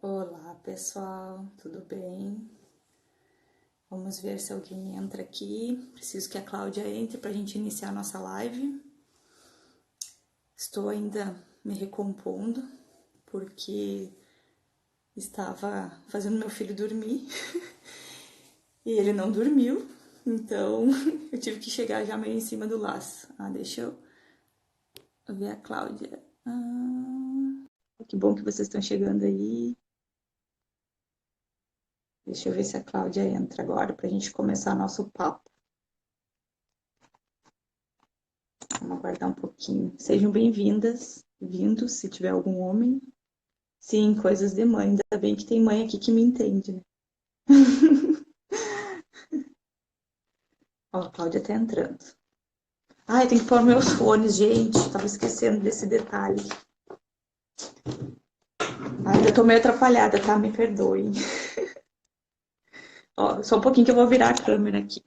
Olá, pessoal, tudo bem? Vamos ver se alguém entra aqui. Preciso que a Cláudia entre para a gente iniciar a nossa live. Estou ainda me recompondo porque estava fazendo meu filho dormir e ele não dormiu, então eu tive que chegar já meio em cima do laço. Deixa eu ver a Cláudia. Que bom que vocês estão chegando aí. Deixa eu ver se a Cláudia entra agora para a gente começar nosso papo. Vamos aguardar um pouquinho. Sejam bem-vindas, vindos, se tiver algum homem. Sim, coisas de mãe. Ainda bem que tem mãe aqui que me entende, né? Ó, a Cláudia tá entrando. Ai, tem que pôr meus fones, gente. Tava esquecendo desse detalhe. Ainda tô meio atrapalhada, tá? Me perdoem. Ó, só um pouquinho que eu vou virar a câmera aqui.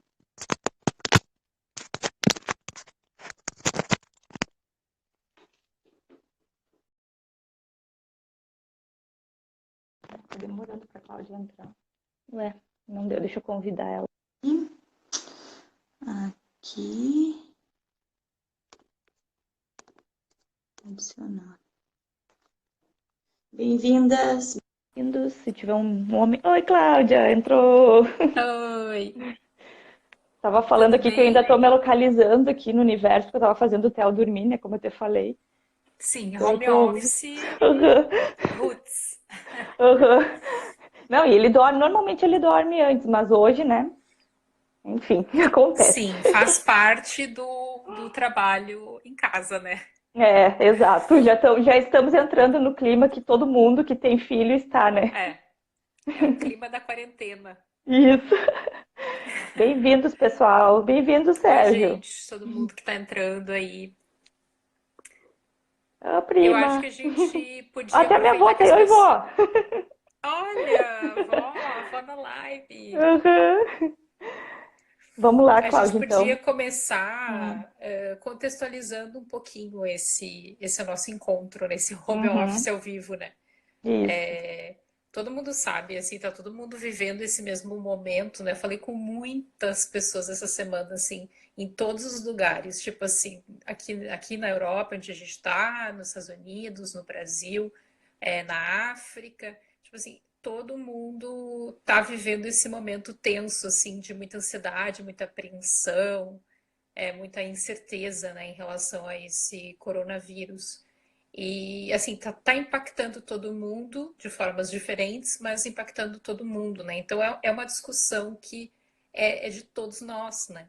Tá demorando pra Cláudia entrar. Ué, não deu. Deixa eu convidar ela. Aqui. Adicionar. Bem-vindas. Bem-vindos. Se tiver um homem. Oi, Cláudia, entrou. Oi, Tava falando tudo aqui que eu ainda bem? tô me localizando aqui no universo, porque eu tava fazendo o Theo dormir, né? Como eu te falei. Sim, Eu home tô. office Aham, roots. aham. Não, e ele dorme, normalmente ele dorme antes, mas hoje, né? Enfim, acontece. Sim, faz parte do trabalho em casa, né? É, exato. Já estamos entrando no clima que todo mundo que tem filho está, né? É o clima da quarentena. Isso. Bem-vindos, pessoal. Bem-vindo, Oi, Sérgio. gente, todo mundo que tá entrando aí. Ô, Eu acho que prima. a gente podia Até a minha avó aproveitar que tem. as Oi, pessoas. vó. Olha, vó na live. Aham. Vamos lá, A gente Cláudia, podia então. Hum. começar contextualizando um pouquinho esse nosso encontro, nesse home office Uhum. ao vivo, né? Isso. Todo mundo sabe, assim, tá todo mundo vivendo esse mesmo momento, né? Falei com muitas pessoas essa semana, assim, em todos os lugares, tipo assim, aqui na Europa, onde a gente tá, nos Estados Unidos, no Brasil, na África, tipo assim, todo mundo tá vivendo esse momento tenso, assim, de muita ansiedade, muita apreensão, muita incerteza, né, em relação a esse coronavírus. E assim, tá impactando todo mundo de formas diferentes, mas impactando todo mundo, né? Então é uma discussão que é de todos nós, né?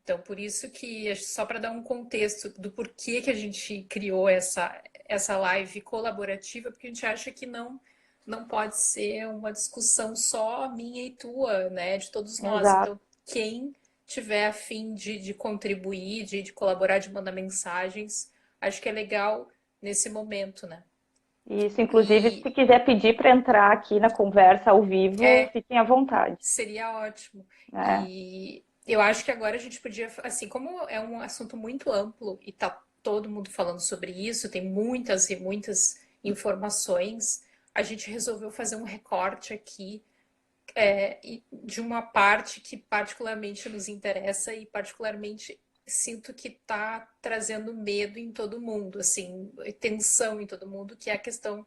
Então, por isso que, só para dar um contexto do porquê que a gente criou essa live colaborativa, porque a gente acha que não pode ser uma discussão só minha e tua, né? De todos nós. Exato. Então, quem tiver a fim de contribuir, de colaborar, de mandar mensagens, acho que é legal nesse momento, né? Isso, inclusive, se E quiser pedir para entrar aqui na conversa ao vivo, é, fiquem à vontade. seria ótimo. Né? E eu acho que agora a gente podia, assim, como é um assunto muito amplo e tá todo mundo falando sobre isso, tem muitas e muitas informações, a gente resolveu fazer um recorte aqui de uma parte que particularmente nos interessa e particularmente sinto que está trazendo medo em todo mundo, assim, tensão em todo mundo, que é a questão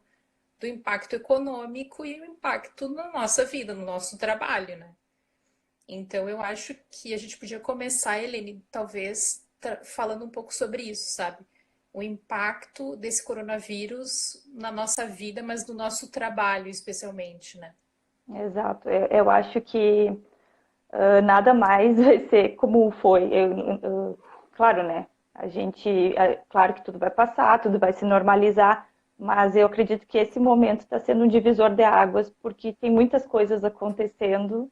do impacto econômico e o impacto na nossa vida, no nosso trabalho, né? Então eu acho que a gente podia começar, Helene, talvez falando um pouco sobre isso, sabe? O impacto desse coronavírus na nossa vida, mas no nosso trabalho especialmente, né? Exato. Eu acho que nada mais vai ser como foi. Claro, né? Claro que tudo vai passar, tudo vai se normalizar, mas eu acredito que esse momento está sendo um divisor de águas, porque tem muitas coisas acontecendo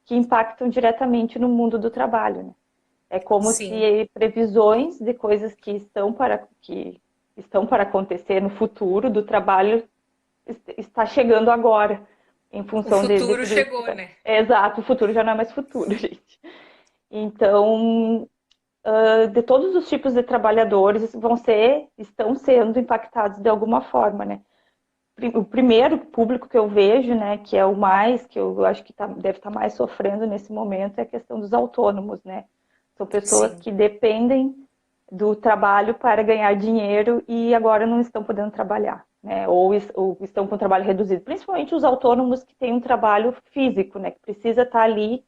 que impactam diretamente no mundo do trabalho, né? É como Sim, se previsões de coisas que estão para acontecer no futuro do trabalho está chegando agora, em o função de futuro tudo isso que chegou, está. né? Exato, o futuro já não é mais futuro, gente. Então, de todos os tipos de trabalhadores estão sendo impactados de alguma forma, né? o primeiro público que eu vejo, né, que é o mais, que eu acho que deve estar mais sofrendo nesse momento, é a questão dos autônomos, né? São pessoas Sim. que dependem do trabalho para ganhar dinheiro e agora não estão podendo trabalhar, né? Ou estão com trabalho reduzido. Principalmente os autônomos que têm um trabalho físico, né? Que precisa estar ali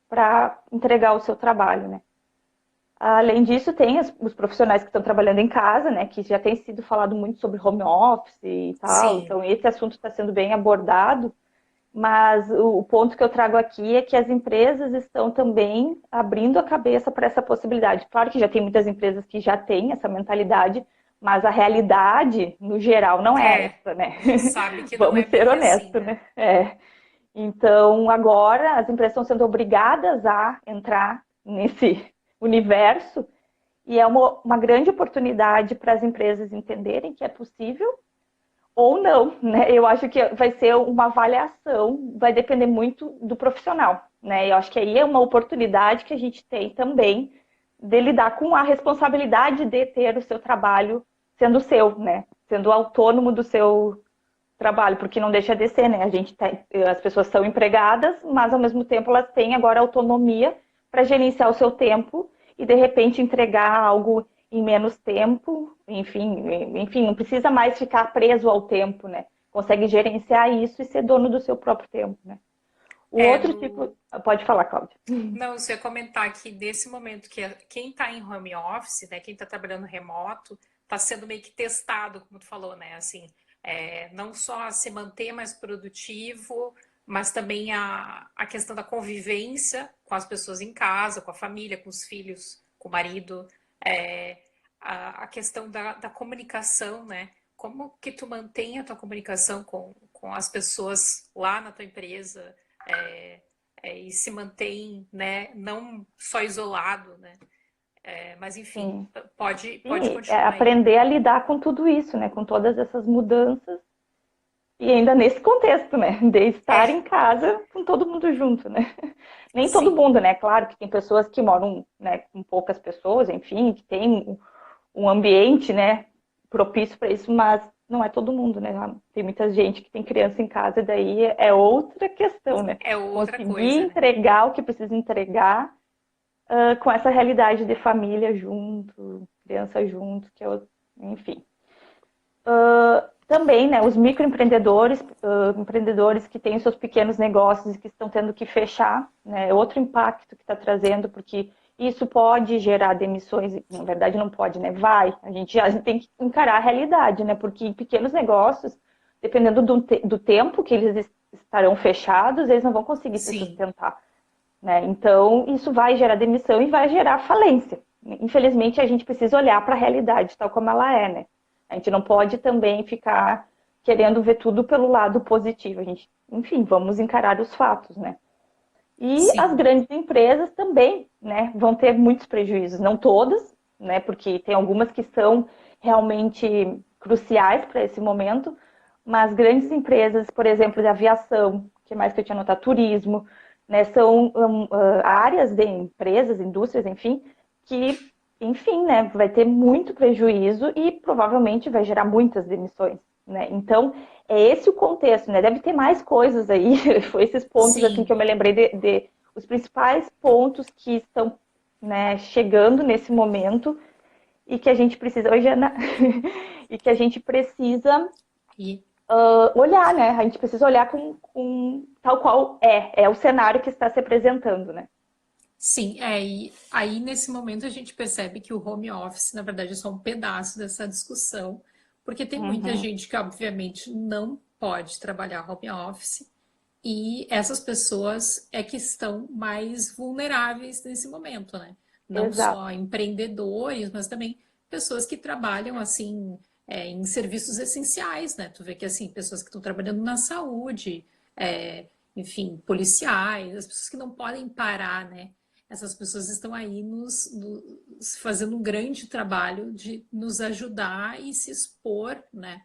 para entregar o seu trabalho, né? Além disso, tem os profissionais que estão trabalhando em casa, né? Que já tem sido falado muito sobre home office e tal. Sim. Então, esse assunto está sendo bem abordado. Mas o ponto que eu trago aqui é que as empresas estão também abrindo a cabeça para essa possibilidade. Claro que já tem muitas empresas que já têm essa mentalidade, mas a realidade, no geral, não é É, essa, né? a gente sabe que não é Vamos ser bem assim, honestos, né? né? Então, agora, as empresas estão sendo obrigadas a entrar nesse universo e é uma grande oportunidade para as empresas entenderem que é possível ou não, né? Eu acho que vai ser uma avaliação, vai depender muito do profissional, né? Eu acho que aí é uma oportunidade que a gente tem também de lidar com a responsabilidade de ter o seu trabalho sendo seu, né? Sendo autônomo do seu trabalho, porque não deixa de ser, né? As pessoas são empregadas, mas ao mesmo tempo elas têm agora autonomia para gerenciar o seu tempo e de repente entregar algo em menos tempo, enfim, não precisa mais ficar preso ao tempo, né? Consegue gerenciar isso e ser dono do seu próprio tempo, né? O É, outro no... tipo, pode falar, Cláudia. Não, eu só ia comentar que nesse momento que quem está em home office, né, quem está trabalhando remoto, está sendo meio que testado, como tu falou, né? Assim, não só a se manter mais produtivo, mas também a questão da convivência com as pessoas em casa, com a família, com os filhos, com o marido, é, a questão da comunicação, né? Como que tu mantém a tua comunicação com as pessoas lá na tua empresa? É, e se mantém, né, não só isolado, né? Mas enfim, Sim, pode sim, continuar aí. aprender a lidar com tudo isso, né? Com todas essas mudanças e ainda nesse contexto, né? De estar É, em casa com todo mundo junto, né? Nem todo sim, mundo, né? Claro que tem pessoas que moram, né, com poucas pessoas, enfim, que tem um ambiente, né, propício para isso, mas não é todo mundo, né? Tem muita gente que tem criança em casa, e daí é outra questão, né? é outra Conseguir coisa, né? entregar o que precisa entregar com essa realidade de família junto, criança junto, enfim. Também, né, os microempreendedores, empreendedores que têm seus pequenos negócios e que estão tendo que fechar, né, é outro impacto que está trazendo, porque isso pode gerar demissões, na verdade não pode, né, a gente já tem que encarar a realidade, né, porque pequenos negócios, dependendo do tempo que eles estarão fechados, eles não vão conseguir se Sim, sustentar, né, então isso vai gerar demissão e vai gerar falência. Infelizmente, a gente precisa olhar para a realidade tal como ela é, né? A gente não pode também ficar querendo ver tudo pelo lado positivo. A gente, enfim, vamos encarar os fatos, né? E as sim, grandes empresas também, né, vão ter muitos prejuízos, não todas, né, porque tem algumas que são realmente cruciais para esse momento, mas grandes empresas, por exemplo, de aviação, que mais que eu tinha notado, turismo, né, são áreas de empresas, indústrias, enfim, que, enfim, né, vai ter muito prejuízo e provavelmente vai gerar muitas demissões, né? Então, é esse o contexto, né? Deve ter mais coisas aí, foi esses pontos assim que sim. eu me lembrei de os principais pontos que estão, né, chegando nesse momento e que a gente precisa, hoje Ana, e que a gente precisa E olhar, né? A gente precisa olhar com tal qual é o cenário que está se apresentando, né? sim, e aí nesse momento a gente percebe que o home office, na verdade, é só um pedaço dessa discussão, porque tem muita Uhum. gente que, obviamente, não pode trabalhar home office. E essas pessoas é que estão mais vulneráveis nesse momento, né? Não só Exato, empreendedores, mas também pessoas que trabalham assim em serviços essenciais, né? Tu vê que assim pessoas que estão trabalhando na saúde, enfim, policiais, as pessoas que não podem parar, né? Essas pessoas estão aí fazendo um grande trabalho de nos ajudar e se expor, né?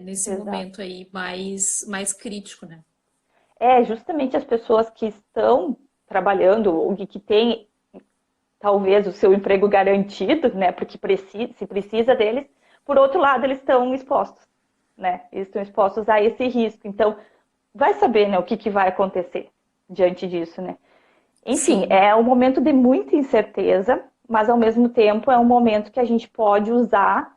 Nesse exato. momento aí mais crítico, né? É justamente as pessoas que estão trabalhando ou que têm talvez o seu emprego garantido, né? Porque se precisa deles. Por outro lado, eles estão expostos, né? Eles estão expostos a esse risco. Então, vai saber, né, o que vai acontecer diante disso, né? Enfim, Sim, é um momento de muita incerteza, mas ao mesmo tempo é um momento que a gente pode usar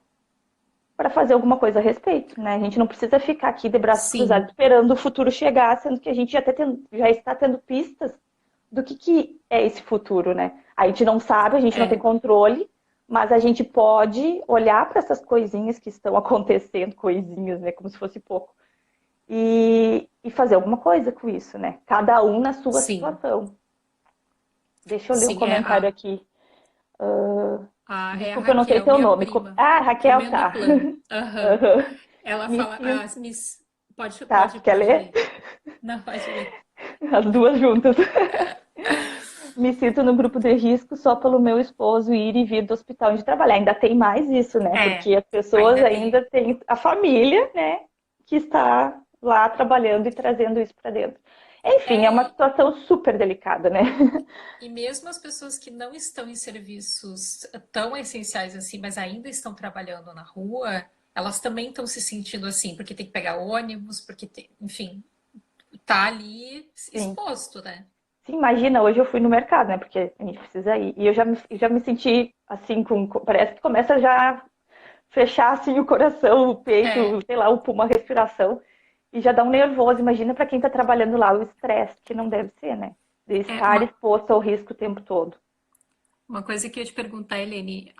para fazer alguma coisa a respeito, né? A gente não precisa ficar aqui de braços cruzados sim. esperando o futuro chegar, sendo que a gente já está tendo pistas do que é esse futuro, né? A gente não sabe, a gente não tem É, controle, mas a gente pode olhar para essas coisinhas que estão acontecendo, coisinhas, né? Como se fosse pouco, e fazer alguma coisa com isso, né? Cada um na sua sim, situação. Deixa eu ler um sim. comentário aqui. É a Desculpa, eu não sei Raquel, teu minha nome. prima, Ah, Raquel, comendo tá. plano. Aham. Uhum. Ela Me fala, sinto. pode, Tá, pode, quer pode ler? ler. Não, pode ler. As duas juntas. Me sinto no grupo de risco só pelo meu esposo ir e vir do hospital onde trabalhar. Ainda tem mais isso, né? É, Porque as pessoas ainda ainda tem. têm a família, né? Que está lá trabalhando e trazendo isso para dentro. Enfim, é uma É, situação super delicada, né? e mesmo as pessoas que não estão em serviços tão essenciais assim, mas ainda estão trabalhando na rua, elas também estão se sentindo assim, porque tem que pegar ônibus, porque tem, enfim, tá ali Sim. exposto, né? Sim, imagina, hoje eu fui no mercado, né? Porque a gente precisa ir. E já me senti assim, parece que começa já a fechar assim o coração, o peito, É, sei lá, o pulmão, a respiração. E já dá um nervoso. Imagina para quem está trabalhando lá, o estresse, que não deve ser, né? De é estar exposto ao risco o tempo todo. uma coisa que eu ia te perguntar, Helene,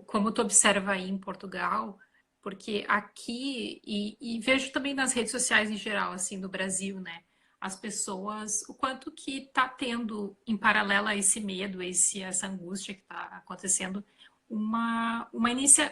como tu observa aí em Portugal, porque aqui, e vejo também nas redes sociais em geral, assim, no Brasil, né? As pessoas, o quanto que está tendo, em paralelo a esse medo, essa angústia que está acontecendo,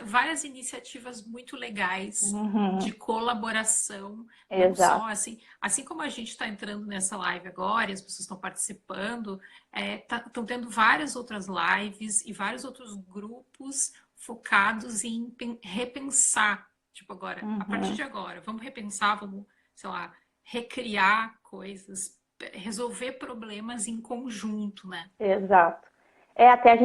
várias iniciativas muito legais de Uhum, colaboração, não só exato. assim como a gente está entrando nessa live agora e as pessoas estão participando, estão tendo várias outras lives e vários outros grupos focados em repensar. Tipo, agora, a partir Uhum, de agora, vamos repensar, vamos, sei lá, recriar coisas, resolver problemas em conjunto, né? exato. É, até a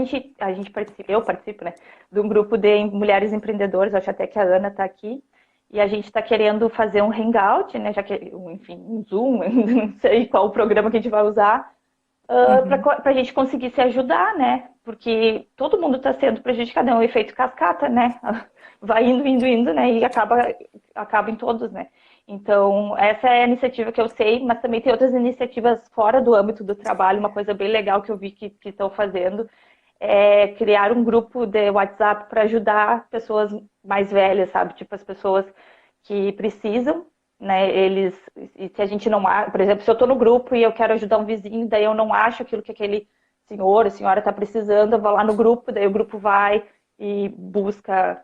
gente participa, eu participo, né, de um grupo de mulheres empreendedoras, acho até que a Ana está aqui, e a gente está querendo fazer um hangout, né, já que, enfim, um Zoom, não sei qual o programa que a gente vai usar, Uhum. para a gente conseguir se ajudar, né? Porque todo mundo está sendo prejudicado, é um efeito cascata, né? Vai indo, indo, indo, né? E acaba em todos, né? Então, essa é a iniciativa que eu sei, mas também tem outras iniciativas fora do âmbito do trabalho. Uma coisa bem legal que eu vi que estão fazendo é criar um grupo de WhatsApp para ajudar pessoas mais velhas, sabe? Tipo, as pessoas que precisam, né? E se a gente não, por exemplo, se eu estou no grupo e eu quero ajudar um vizinho, daí eu não acho aquilo que aquele senhor, a senhora está precisando, eu vou lá no grupo, daí o grupo vai e busca,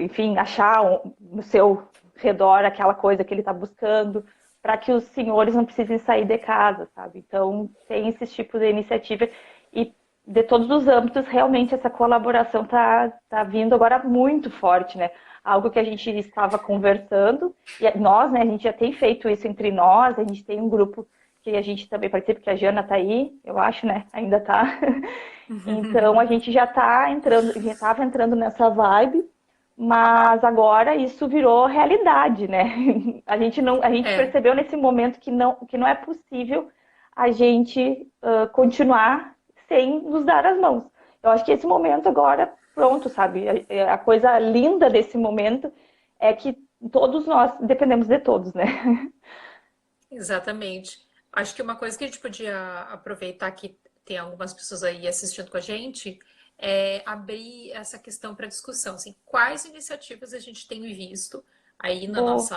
enfim, achar no seu redor aquela coisa que ele está buscando, para que os senhores não precisem sair de casa, sabe? Então, tem esses tipos de iniciativa e de todos os âmbitos, realmente essa colaboração tá vindo agora muito forte, né? Algo que a gente estava conversando, e nós, né, a gente já tem feito isso entre nós, a gente tem um grupo que a gente também participa, que a Jana está aí, eu acho, né? Ainda está. Então a gente já está entrando, já estava entrando nessa vibe, mas agora isso virou realidade, né? A gente É, percebeu nesse momento que não é possível a gente continuar sem nos dar as mãos. Eu acho que esse momento agora, pronto, sabe? A coisa linda desse momento é que todos nós dependemos de todos, né? exatamente. Acho que uma coisa que a gente podia aproveitar que tem algumas pessoas aí assistindo com a gente é abrir essa questão para discussão. Assim, quais iniciativas a gente tem visto aí Boa.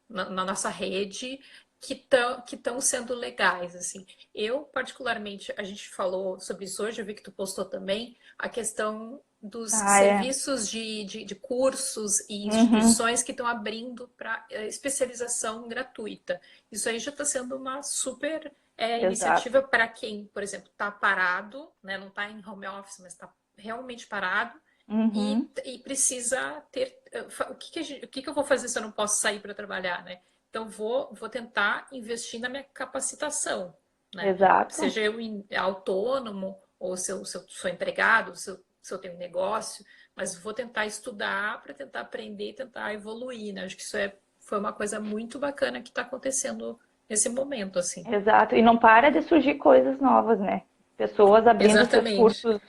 na nossa rede que estão sendo legais, assim. Eu, particularmente, a gente falou sobre isso hoje, eu vi que tu postou também, a questão dos Ah, é. serviços de cursos e Uhum, instituições que estão abrindo para especialização gratuita. Isso aí já está sendo uma super exato. iniciativa para quem, por exemplo, está parado, né, não está em home office, mas está realmente parado Uhum, e precisa ter. O que que eu vou fazer se eu não posso sair para trabalhar, né? Então, vou tentar investir na minha capacitação, né? exato. Seja eu autônomo, ou se eu sou empregado, se eu tenho um negócio, mas vou tentar estudar para tentar aprender e tentar evoluir, né? Acho que foi uma coisa muito bacana que está acontecendo nesse momento, assim. Exato. E não para de surgir coisas novas, né? Pessoas abrindo seus Exatamente. cursos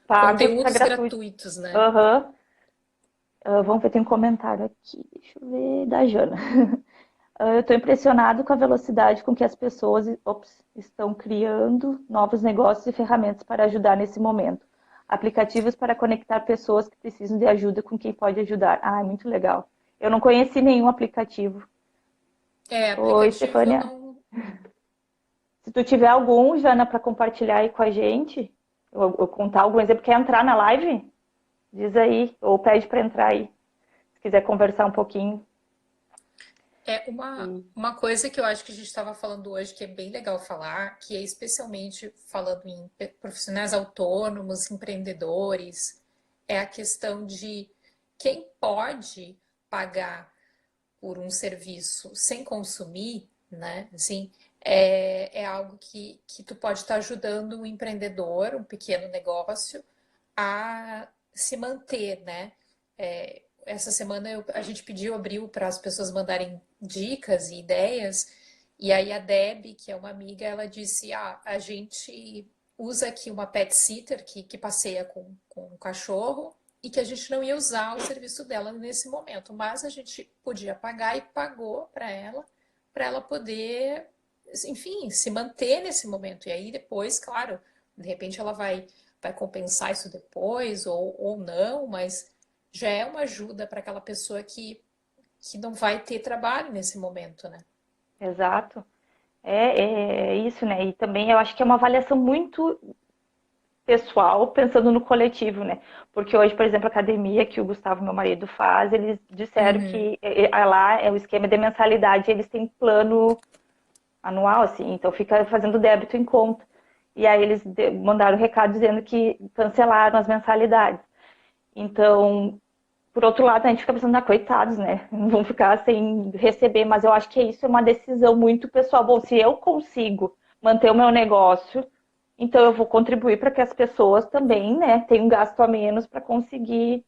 pagos para Conteúdos gratuitos. gratuitos, né? Aham. Vamos ver, tem um comentário aqui. Deixa eu ver, da Jana. Eu estou impressionado com a velocidade com que as pessoas estão criando novos negócios e ferramentas para ajudar nesse momento. Aplicativos para conectar pessoas que precisam de ajuda com quem pode ajudar. Ah, é muito legal. Eu não conheci nenhum aplicativo. Oi, Aplicativo eu Stefânia. não. Se tu tiver algum, Jana, para compartilhar aí com a gente, ou contar algum exemplo, quer entrar na live? Diz aí, ou pede para entrar aí, se quiser conversar um pouquinho. Uma coisa que eu acho que a gente estava falando hoje, que é bem legal falar, que é especialmente falando em profissionais autônomos, empreendedores, é a questão de quem pode pagar por um serviço sem consumir, né? Assim, é algo que tu pode estar ajudando um empreendedor, um pequeno negócio, a se manter, né? Essa semana a gente abriu para as pessoas mandarem dicas e ideias, e aí a Deb, que é uma amiga, ela disse: a gente usa aqui uma pet sitter que passeia com um cachorro e que a gente não ia usar o serviço dela nesse momento, mas a gente podia pagar e pagou para ela poder, enfim, se manter nesse momento. E aí depois, claro, de repente ela vai compensar isso depois ou não, mas já é uma ajuda para aquela pessoa que não vai ter trabalho nesse momento, né? Exato. É isso, né? E também eu acho que é uma avaliação muito pessoal, pensando no coletivo, né? Porque hoje, por exemplo, a academia que o Gustavo, meu marido, faz, eles disseram Uhum. que lá é o esquema de mensalidade, eles têm plano anual, assim, então fica fazendo débito em conta. E aí eles mandaram um recado dizendo que cancelaram as mensalidades. Então, por outro lado, a gente fica pensando, coitados, né? Não vão ficar sem receber, mas eu acho que isso é uma decisão muito pessoal. Bom, se eu consigo manter o meu negócio, então eu vou contribuir para que as pessoas também, né, tenham um gasto a menos para conseguir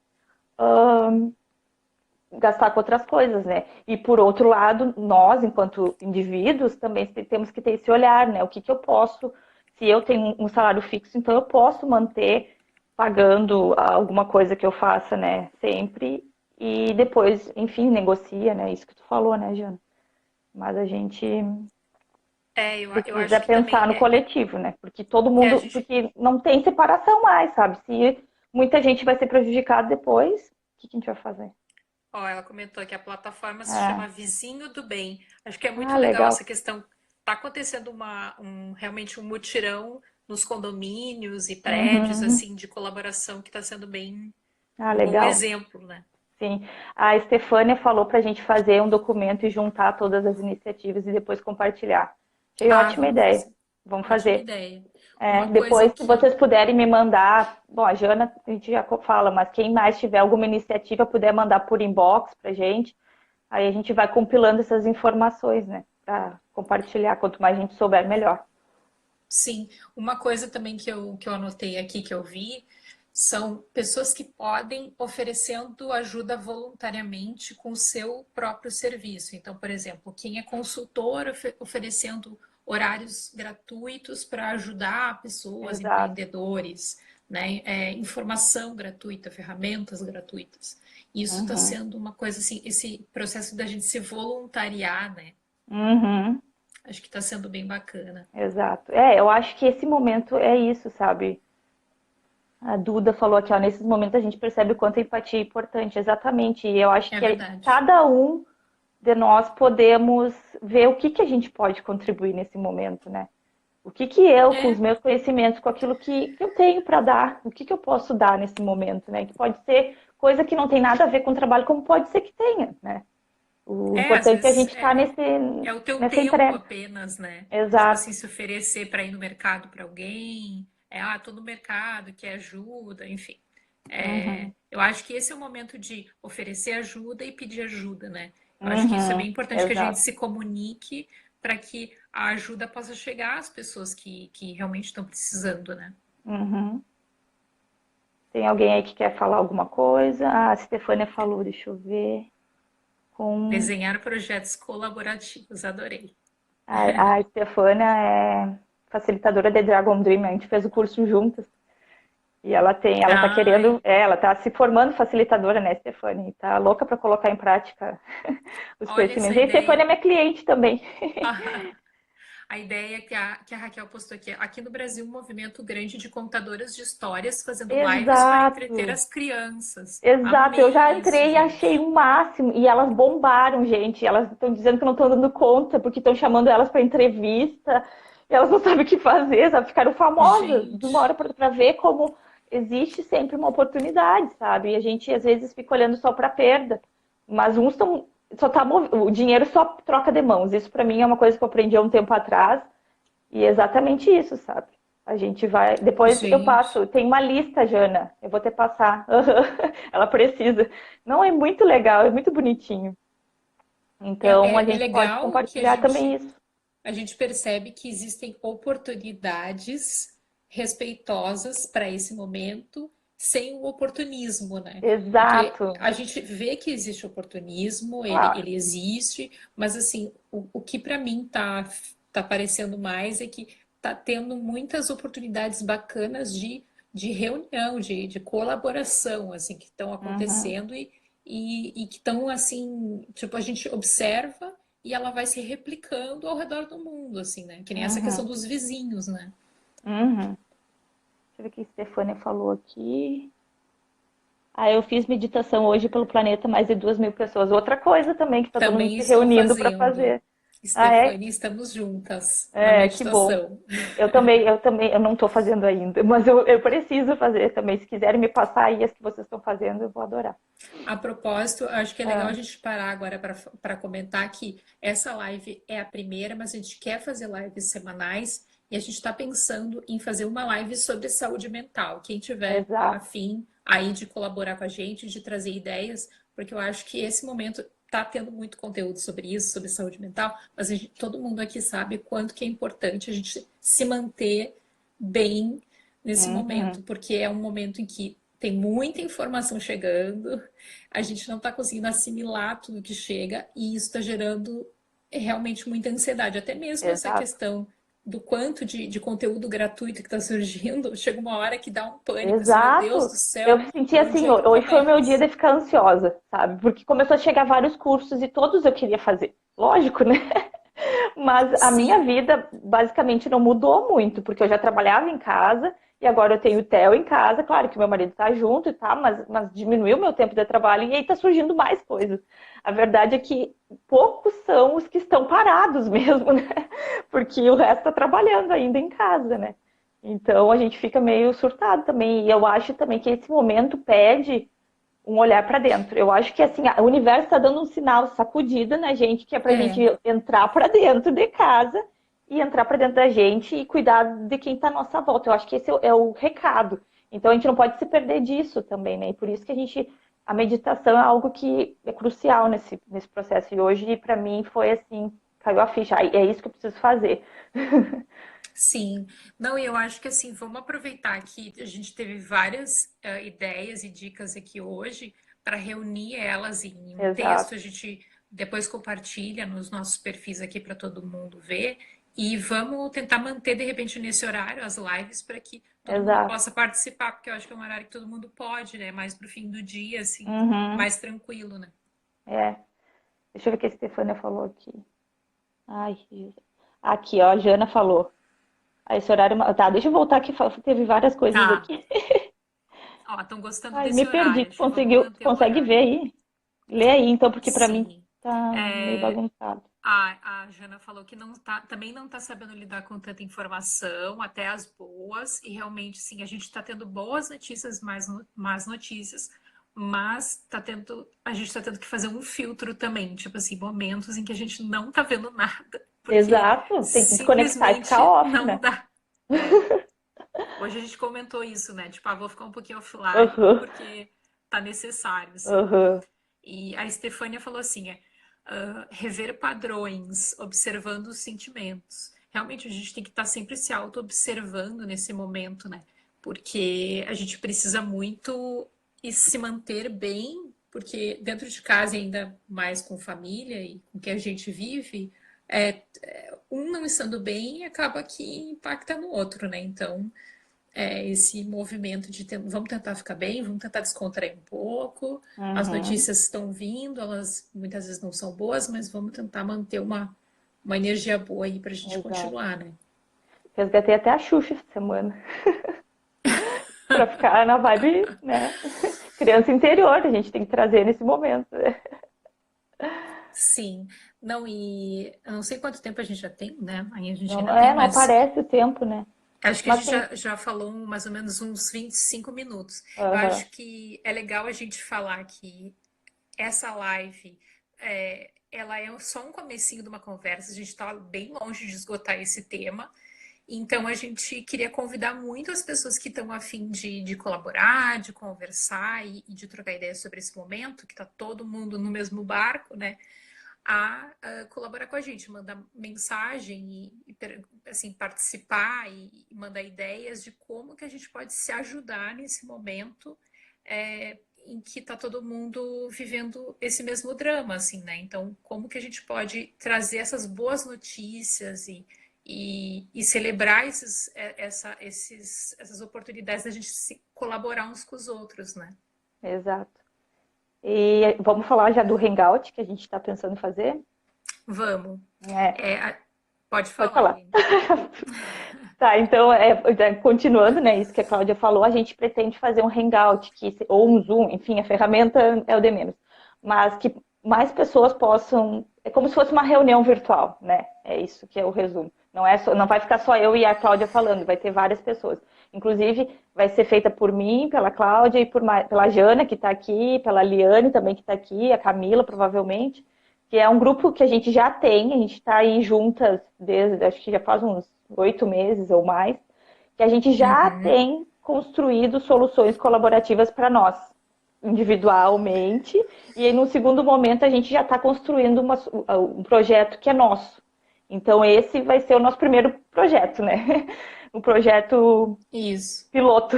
gastar com outras coisas, né? E por outro lado, nós, enquanto indivíduos, também temos que ter esse olhar, né? O que eu posso, se eu tenho um salário fixo, então eu posso manter pagando alguma coisa que eu faça, né? Sempre e depois, enfim, negocia, né? Isso que tu falou, né, Jana? Mas a gente Eu precisa acho que também pensar no coletivo, né? Porque todo a mundo, gente. porque não tem separação mais, sabe? Se muita gente vai ser prejudicada depois, o que a gente vai fazer? Ó, ela comentou que a plataforma se É. chama Vizinho do Bem. Acho que é muito Ah, legal legal. essa questão. Está acontecendo realmente um mutirão nos condomínios e prédios, Uhum. assim, de colaboração que está sendo bem Ah, um bom legal. exemplo, né? Sim. A Estefânia falou para a gente fazer um documento e juntar todas as iniciativas e depois compartilhar. Achei ótima Vamos ideia. fazer. Vamos Ótima fazer. ideia. É, Uma coisa depois, se que vocês puderem me mandar, bom, a Jana, a gente já fala, mas quem mais tiver alguma iniciativa, puder mandar por inbox para a gente, aí a gente vai compilando essas informações, né, para compartilhar. Quanto mais a gente souber, melhor. Sim, uma coisa também que eu anotei aqui, que eu vi, são pessoas que podem oferecendo ajuda voluntariamente com o seu próprio serviço. Então, por exemplo, quem é consultor oferecendo horários gratuitos para ajudar pessoas, Exato. empreendedores, né? Informação gratuita, ferramentas gratuitas. Isso está Uhum. sendo uma coisa assim, esse processo da gente se voluntariar, né? Uhum. Acho que está sendo bem bacana. Exato. Eu acho que esse momento é isso, sabe? A Duda falou aqui, ó, nesses momentos a gente percebe o quanto a empatia é importante, exatamente. E eu acho É que verdade. cada um de nós podemos ver o que que a gente pode contribuir nesse momento, né? O que que eu, com os É, meus conhecimentos, com aquilo que eu tenho para dar, o que que eu posso dar nesse momento, né? Que pode ser coisa que não tem nada a ver com o trabalho, como pode ser que tenha, né? O às importante é a vezes gente estar é o teu nessa tempo entrega. apenas, né? Tipo Exato. assim, se oferecer para ir no mercado para alguém, tô no mercado, quer ajuda, enfim. Uhum. Eu acho que esse é o momento de oferecer ajuda e pedir ajuda, né? Eu acho que isso é bem Uhum. importante que a gente Exato. se comunique para que a ajuda possa chegar às pessoas que realmente estão precisando, né? Uhum. Tem alguém aí que quer falar alguma coisa? Ah, a Stefânia falou, deixa eu ver. Com Desenhar projetos colaborativos, adorei. a Stefânia é facilitadora de Dragon Dream, a gente fez o curso juntas. E ela tá querendo, Ai, ela tá se formando facilitadora, né, Stefânia? E tá louca para colocar em prática os olha essa conhecimentos. E a Stefânia ideia. é minha cliente também. A ideia que a Raquel postou aqui. Aqui no Brasil, um movimento grande de contadoras de histórias fazendo lives para entreter Exato. as crianças. Exato, eu já Amei isso, entrei e achei gente. o máximo. E elas bombaram, gente. Elas estão dizendo que não estão dando conta, porque estão chamando elas para entrevista. E elas não sabem o que fazer, sabe? Ficaram famosas de uma hora Gente, para ver como existe sempre uma oportunidade, sabe? E a gente às vezes fica olhando só para perda. Mas uns estão. Só tá, o dinheiro só troca de mãos. Isso para mim é uma coisa que eu aprendi há um tempo atrás. E é exatamente isso, sabe? A gente vai. Depois eu gente. passo. Tem uma lista, Jana. Eu vou te passar. Ela precisa. Não, é muito legal, é muito bonitinho. É, Então a é gente pode legal que compartilhar também isso. a gente percebe que existem oportunidades respeitosas para esse momento, sem o oportunismo, né? Porque Exato. a gente vê que existe oportunismo, Claro. ele existe, mas assim, o que para mim tá parecendo mais é que tá tendo muitas oportunidades bacanas de reunião, de colaboração, assim, que estão Uhum, acontecendo e que estão assim, tipo, a gente observa e ela vai se replicando ao redor do mundo, assim, né? Que nem essa questão uhum, dos vizinhos, né? uhum. Deixa eu ver o que a Stefania falou aqui. Ah, eu fiz meditação hoje pelo planeta, mais de 2.000 pessoas. Outra coisa também que está todo mundo Também se estou reunindo para fazendo. fazer. Ah, é? Stephanie, estamos juntas na É, que bom. meditação. Eu não estou fazendo ainda, mas eu preciso fazer também. Se quiserem me passar aí as que vocês estão fazendo, eu vou adorar. A propósito, acho que é legal a Ah, gente parar agora para comentar que essa live é a primeira, mas a gente quer fazer lives semanais e a gente está pensando em fazer uma live sobre saúde mental. Quem tiver exato. afim aí de colaborar com a gente, de trazer ideias, porque eu acho que esse momento está tendo muito conteúdo sobre isso, sobre saúde mental, mas todo mundo aqui sabe quanto que é importante a gente se manter bem nesse Uhum, momento, porque é um momento em que tem muita informação chegando, a gente não está conseguindo assimilar tudo que chega e isso está gerando realmente muita ansiedade. Até mesmo essa exato. questão do quanto de conteúdo gratuito que está surgindo, chega uma hora que dá um pânico, assim, meu Deus Exato. do Eu céu, me senti por onde assim, é que eu hoje foi o meu dia começo? de ficar ansiosa, sabe? Porque começou a chegar vários cursos e todos eu queria fazer. Lógico, né? Mas a minha Sim, vida basicamente não mudou muito, porque eu já trabalhava em casa e agora eu tenho o Theo em casa. Claro que meu marido está junto e tá, mas diminuiu meu tempo de trabalho e aí está surgindo mais coisas. A verdade é que poucos são os que estão parados mesmo, né? Porque o resto está trabalhando ainda em casa, né? Então a gente fica meio surtado também. E eu acho também que esse momento pede um olhar para dentro. Eu acho que assim, o universo está dando um sinal sacudida na gente que é para a gente é. entrar para dentro de casa e entrar para dentro da gente e cuidar de quem está à nossa volta. Eu acho que esse é o recado. Então a gente não pode se perder disso também, né? E por isso que a meditação é algo que é crucial nesse processo. E hoje, para mim, foi assim, caiu a ficha. É isso que eu preciso fazer. Sim, não, e eu acho que assim, vamos aproveitar que a gente teve várias ideias e dicas aqui hoje para reunir elas em um texto, Exato, a gente depois compartilha nos nossos perfis aqui para todo mundo ver e vamos tentar manter de repente nesse horário as lives para que todo mundo exato. possa participar, porque eu acho que é um horário que todo mundo pode, né? Mais pro fim do dia, assim, Uhum, mais tranquilo, né? é. Deixa eu ver o que a Stefania falou aqui. Ai, Jesus. Aqui, ó, a Jana falou. Ah, esse horário. Tá, deixa eu voltar aqui. Teve várias coisas Tá. aqui. Ó, estão gostando Ai, me desse perdi. horário, Tu Ju, vamos manter o consegue ver horário. aí? Lê aí, então, porque pra mim Sim. tá meio É, bagunçado. a Jana falou que não tá, também não está sabendo lidar com tanta informação, até as boas, e realmente, sim, a gente está tendo boas notícias, más notícias, mas a gente está tendo que fazer um filtro também, tipo assim, momentos em que a gente não está vendo nada, porque Exato. Tem que desconectar e ficar simplesmente off, não né? dá. É. Hoje a gente comentou isso, né? Tipo, vou ficar um pouquinho offline Aham, porque tá necessário, assim. aham. E a Estefânia falou assim: rever padrões, observando os sentimentos. Realmente a gente tem que estar sempre se auto-observando nesse momento, né? porque a gente precisa muito e se manter bem, porque dentro de casa, e ainda mais com família e com que a gente vive, um não estando bem acaba que impacta no outro, né? Então, esse movimento de vamos tentar ficar bem, vamos tentar descontrair um pouco. As Uhum, notícias estão vindo, elas muitas vezes não são boas, mas vamos tentar manter uma energia boa aí para a gente exato. continuar, né? Resgatei até a Xuxa essa semana, pra ficar na vibe, né? Criança interior, a gente tem que trazer nesse momento, né? Sim, não, e eu não sei quanto tempo a gente já tem, né? Aí a gente Não, ainda tem, não mas aparece o tempo, né? acho que a Mas gente tem. já falou mais ou menos uns 25 minutos. Eu Aham. acho que é legal a gente falar que essa live, ela é só um comecinho de uma conversa, a gente está bem longe de esgotar esse tema. Então, a gente queria convidar muito as pessoas que estão a fim de colaborar, de conversar e de trocar ideias sobre esse momento, que está todo mundo no mesmo barco, né? A colaborar com a gente, mandar mensagem assim, participar e mandar ideias de como que a gente pode se ajudar nesse momento em que está todo mundo vivendo esse mesmo drama, assim, né? Então, como que a gente pode trazer essas boas notícias e celebrar essas oportunidades da gente se colaborar uns com os outros, né? Exato. E vamos falar já do Hangout que a gente está pensando em fazer? Vamos. É, É, pode pode falar, falar. Aline. Tá, então, continuando, né, isso que a Cláudia falou, a gente pretende fazer um Hangout, ou um Zoom, enfim, a ferramenta é o de menos, mas que mais pessoas possam, é como se fosse uma reunião virtual, né, é isso que é o resumo. Não vai ficar só eu e a Cláudia falando, vai ter várias pessoas. Inclusive, vai ser feita por mim, pela Cláudia e pela Jana, que está aqui, pela Liane também, que está aqui, a Camila, provavelmente, que é um grupo que a gente já tem, a gente está aí juntas desde, acho que já faz uns 8 meses ou mais, que a gente já Uhum. tem construído soluções colaborativas para nós, individualmente, e aí, no segundo momento, a gente já está construindo um projeto que é nosso. Então, esse vai ser o nosso primeiro projeto, né? Um projeto Isso. piloto.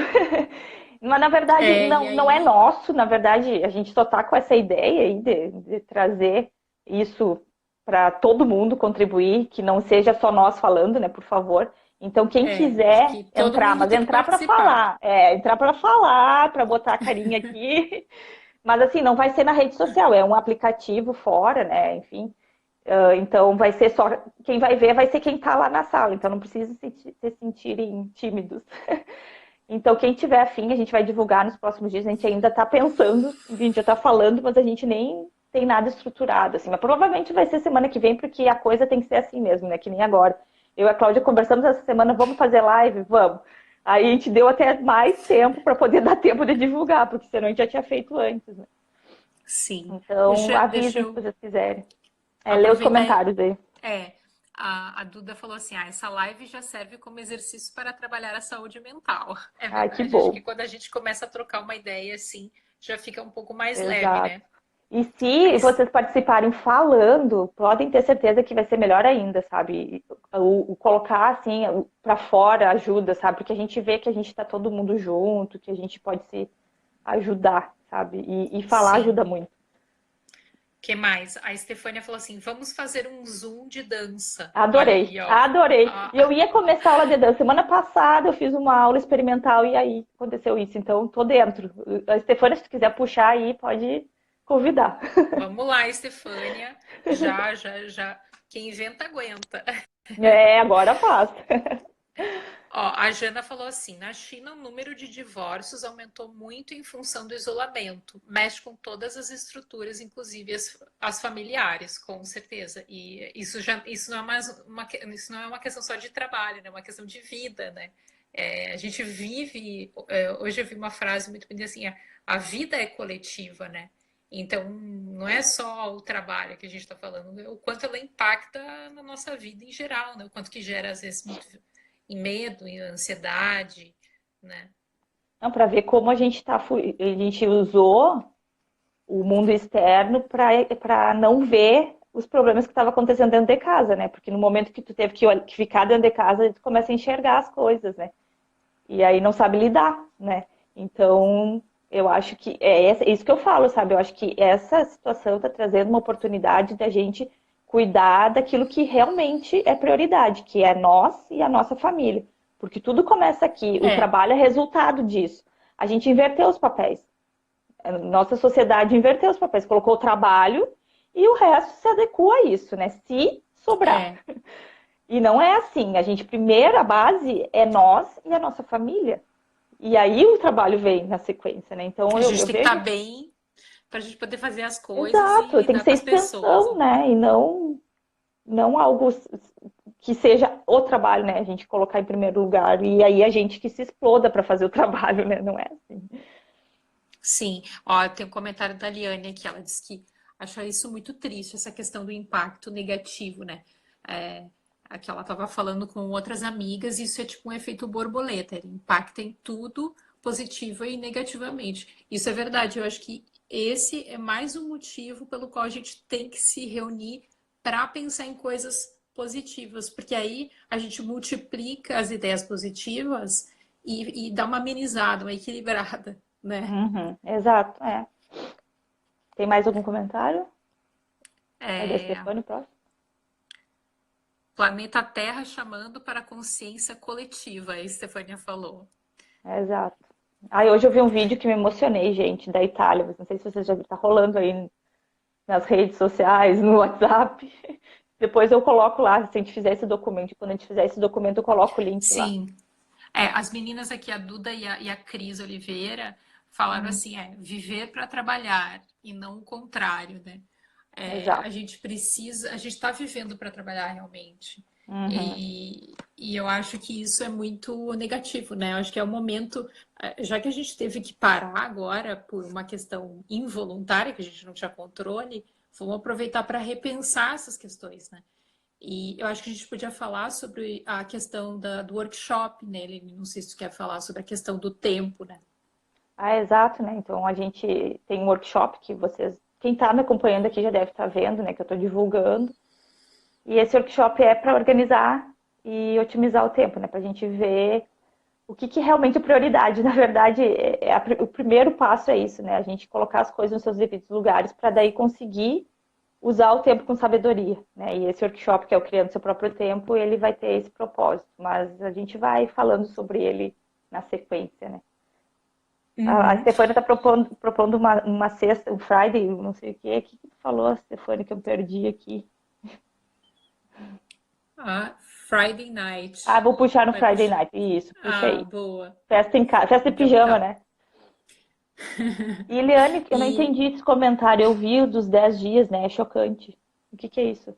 Mas, na verdade, E não é aí, nosso. Na verdade, a gente só está com essa ideia aí de trazer isso para todo mundo contribuir, que não seja só nós falando, né, por favor. Então, quem acho quiser que todo entrar, mundo mas tem que entrar para participar. falar, para botar a carinha aqui. Mas, assim, não vai ser na rede social, é um aplicativo fora, né, enfim. Então, vai ser só. Quem vai ver vai ser quem está lá na sala, então não precisa se sentirem tímidos. Então, quem tiver afim, a gente vai divulgar nos próximos dias. A gente ainda está pensando, a gente já está falando, mas a gente nem tem nada estruturado, assim. Mas provavelmente vai ser semana que vem, porque a coisa tem que ser assim mesmo, né? Que nem agora. Eu e a Cláudia conversamos essa semana, vamos fazer live? Vamos. Aí a gente deu até mais tempo para poder dar tempo de divulgar, porque senão a gente já tinha feito antes, né? Sim. Então, Deixa avisem se eu vocês quiserem. Lê os aproveitar. comentários aí. É, a Duda falou assim: essa live já serve como exercício para trabalhar a saúde mental. É Ai, que verdade, acho que bom. quando a gente começa a trocar uma ideia assim, já fica um pouco mais leve, Exato. né? E se Mas vocês participarem falando, podem ter certeza que vai ser melhor ainda, sabe? O colocar assim para fora ajuda, sabe? Porque a gente vê que a gente está todo mundo junto, que a gente pode se ajudar, sabe? E falar sim. ajuda muito. Que mais? A Estefânia falou assim: vamos fazer um Zoom de dança. Olha Adorei, aí, ó. adorei. E eu Ah, ia começar a aula de dança. Semana passada eu fiz uma aula experimental e aí aconteceu isso. Então, tô dentro. A Stefania, se tu quiser puxar aí, pode convidar. vamos lá, Estefânia. Já, já, já. Quem inventa, aguenta. Agora faz. Ó, a Jana falou assim: na China, o número de divórcios aumentou muito em função do isolamento. Mexe com todas as estruturas, inclusive as familiares, com certeza. E isso não é isso não é uma questão só de trabalho, né? É uma questão de vida, né? A gente vive. Hoje eu vi uma frase muito bonita assim: a vida é coletiva, né? Então, não é só o trabalho que a gente está falando, o quanto ela impacta na nossa vida em geral, né? O quanto que gera, às vezes, muito em medo, em ansiedade, né? Não, para ver como a gente usou o mundo externo para não ver os problemas que estavam acontecendo dentro de casa, né? Porque no momento que tu teve que ficar dentro de casa, tu começa a enxergar as coisas, né? E aí não sabe lidar, né? Então, eu acho que é isso que eu falo, sabe? Eu acho que essa situação está trazendo uma oportunidade da gente cuidar daquilo que realmente é prioridade, que é nós e a nossa família. Porque tudo começa aqui, o É, trabalho é resultado disso. A gente inverteu os papéis. A nossa sociedade inverteu os papéis, colocou o trabalho e o resto se adequa a isso, né? Se sobrar. é. E não é assim. A gente, primeiro, a base é nós e a nossa família. E aí o trabalho vem na sequência, né? Então A eu, gente eu tem que estar vejo. bem para a gente poder fazer as coisas e Exato, tem que lidar ser com as pessoas, extensão, né? né? E não algo que seja o trabalho, né? A gente colocar em primeiro lugar. E aí a gente que se exploda para fazer o trabalho, né? Não é assim. Sim, ó, tem um comentário da Liane aqui, ela diz que acha isso muito triste, essa questão do impacto negativo, né? É, aqui ela estava falando com outras amigas, isso é tipo um efeito borboleta, ele impacta em tudo, positiva e negativamente. Isso é verdade, eu acho que esse é mais um motivo pelo qual a gente tem que se reunir para pensar em coisas positivas, porque aí a gente multiplica as ideias positivas e dá uma amenizada, uma equilibrada, né? Uhum, exato, é. Tem mais algum comentário? É da É, Stefani, próximo? planeta Terra chamando para a consciência coletiva, a Estefânia falou. É, exato. Aí hoje eu vi um vídeo que me emocionei, gente, da Itália. Não sei se vocês já viram, tá rolando aí nas redes sociais, no WhatsApp. Depois eu coloco lá, se a gente fizer esse documento. Quando a gente fizer esse documento, eu coloco o link lá. Sim, as meninas aqui, a Duda e a Cris Oliveira, falaram Hum, assim, viver para trabalhar e não o contrário, né? A exato. gente precisa, a gente está vivendo para trabalhar realmente. Uhum, E eu acho que isso é muito negativo, né? Eu acho que é o momento, já que a gente teve que parar agora por uma questão involuntária, que a gente não tinha controle, vamos aproveitar para repensar essas questões, né? E eu acho que a gente podia falar sobre a questão do workshop, né, Eline? Não sei se tu quer falar sobre a questão do tempo, né? ah, exato, né? Então a gente tem um workshop que vocês, quem está me acompanhando aqui já deve estar vendo, né? Que eu estou divulgando. E esse workshop é para organizar e otimizar o tempo, né? Para a gente ver o que realmente é prioridade. Na verdade, o primeiro passo é isso, né? A gente colocar as coisas nos seus devidos lugares para daí conseguir usar o tempo com sabedoria, né? E esse workshop, que é o Criando Seu Próprio Tempo, ele vai ter esse propósito. Mas a gente vai falando sobre ele na sequência, né? A Uhum. Stefania está propondo uma sexta, um Friday, não sei o quê. O que tu falou, Stefania, que eu perdi aqui? Ah, Friday night. Ah, vou puxar no Vai Friday puxar. Night. Isso, puxa Ah, aí. boa. Festa em casa, festa de Então pijama, tá. né? E Eliane, eu não E entendi esse comentário. Eu vi o dos 10 dias, né? É chocante. O que é isso?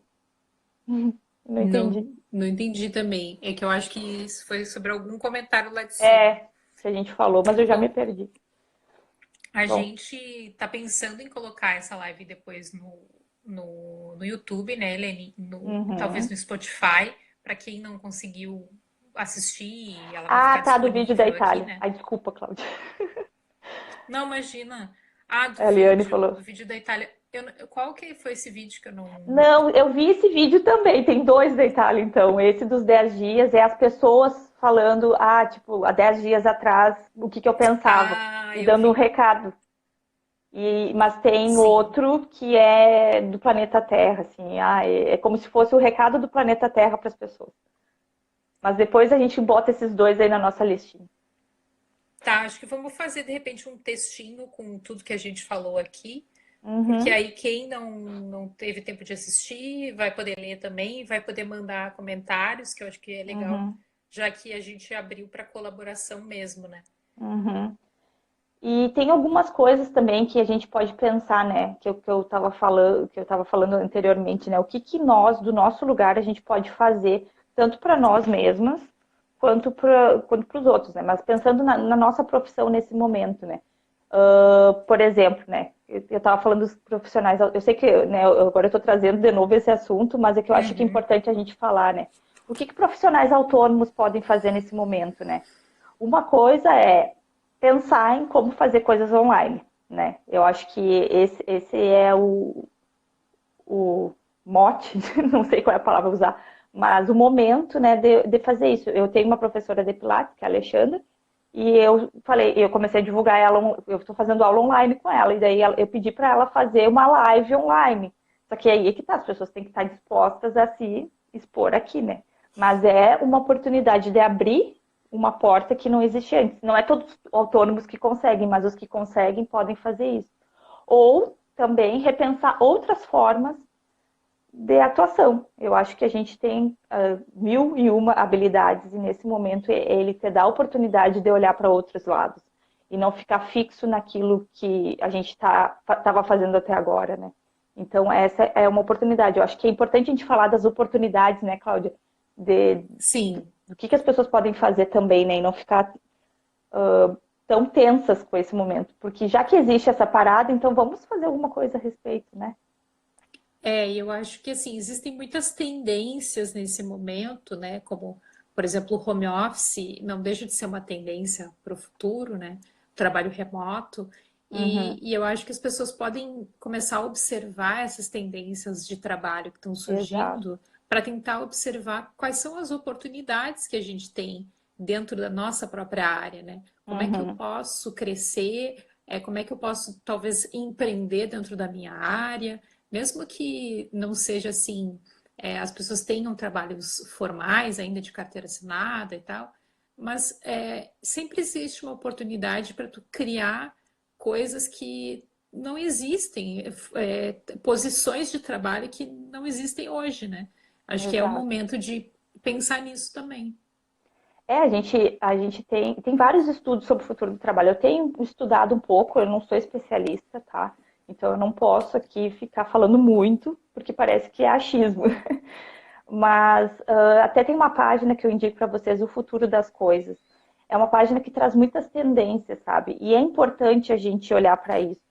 Eu não não, entendi. não entendi também. É que eu acho que isso foi sobre algum comentário lá de cima. É, que a gente falou, mas eu já me Bom, perdi. a Bom, gente tá pensando em colocar essa live depois no YouTube, né, Helene? Talvez uhum. no Spotify, para quem não conseguiu assistir, ela vai Ah, ficar tá, do vídeo da disponível aqui, Itália. né? Ai, desculpa, Cláudia. Não, imagina. Ah, A Eliane do falou. vídeo da Itália. Qual que foi esse vídeo que eu não. Não, eu vi esse vídeo também. Tem dois da Itália, então. Esse dos 10 dias é as pessoas falando, tipo, há 10 dias atrás, o que eu pensava. Ah, E eu dando um vi. recado. Mas tem Sim. outro que é do planeta Terra, assim. É como se fosse o recado do planeta Terra para as pessoas. Mas depois a gente bota esses dois aí na nossa listinha. Tá, acho que vamos fazer de repente um textinho com tudo que a gente falou aqui. Porque Uhum, aí quem não teve tempo de assistir vai poder ler também, vai poder mandar comentários, que eu acho que é legal, uhum, já que a gente abriu para colaboração mesmo, né? uhum. E tem algumas coisas também que a gente pode pensar, né? Que eu estava falando anteriormente, né? O que nós, do nosso lugar, a gente pode fazer, tanto para nós mesmas, quanto para os outros, né? Mas pensando na nossa profissão nesse momento, né? Por exemplo, né? Eu estava falando dos profissionais, eu sei que, né, agora eu estou trazendo de novo esse assunto, mas é que eu acho que é Uhum. importante a gente falar, né? O que profissionais autônomos podem fazer nesse momento, né? Uma coisa é pensar em como fazer coisas online, né? Eu acho que esse é o mote, não sei qual é a palavra usar, mas o momento, né, de fazer isso. Eu tenho uma professora de Pilates, que é a Alexandra, E eu falei, eu comecei a divulgar ela, eu estou fazendo aula online com ela, e daí eu pedi para ela fazer uma live online. Só que aí é que tá, as pessoas têm que estar dispostas a se expor aqui, né? Mas é uma oportunidade de abrir uma porta que não existia antes. Não é todos os autônomos que conseguem, mas os que conseguem podem fazer isso. Ou também repensar outras formas de atuação. Eu acho que a gente tem mil e uma habilidades e nesse momento ele te dá a oportunidade de olhar para outros lados e não ficar fixo naquilo que a gente estava fazendo até agora, né? Então essa é uma oportunidade. Eu acho que é importante a gente falar das oportunidades, né, Cláudia? De, Sim. do que as pessoas podem fazer também, né? E não ficar tão tensas com esse momento. Porque já que existe essa parada, então vamos fazer alguma coisa a respeito, né? E eu acho que assim, existem muitas tendências nesse momento, né? Como, por exemplo, o home office não deixa de ser uma tendência para o futuro, né? O trabalho remoto. Uhum, E eu acho que as pessoas podem começar a observar essas tendências de trabalho que estão exato. surgindo para tentar observar quais são as oportunidades que a gente tem dentro da nossa própria área, né? Como é que eu Uhum, posso crescer? Como é que eu posso talvez empreender dentro da minha área? Mesmo que não seja assim, as pessoas tenham trabalhos formais ainda de carteira assinada e tal, mas sempre existe uma oportunidade para tu criar coisas que não existem, posições de trabalho que não existem hoje, né? Acho que é o exato. momento de pensar nisso também. A gente tem vários estudos sobre o futuro do trabalho. Eu tenho estudado um pouco, eu não sou especialista, tá? Então eu não posso aqui ficar falando muito, porque parece que é achismo. Mas até tem uma página que eu indico para vocês, O Futuro das Coisas. É uma página que traz muitas tendências, sabe? E é importante a gente olhar para isso.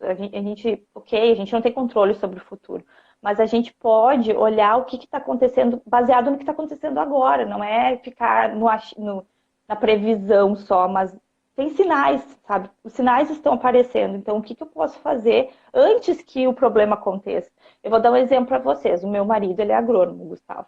Ok, a gente não tem controle sobre o futuro, mas a gente pode olhar o que está acontecendo, baseado no que está acontecendo agora. Não é ficar na previsão só, mas tem sinais, sabe? Os sinais estão aparecendo. Então, o que eu posso fazer antes que o problema aconteça? Eu vou dar um exemplo para vocês. O meu marido, ele é agrônomo, Gustavo.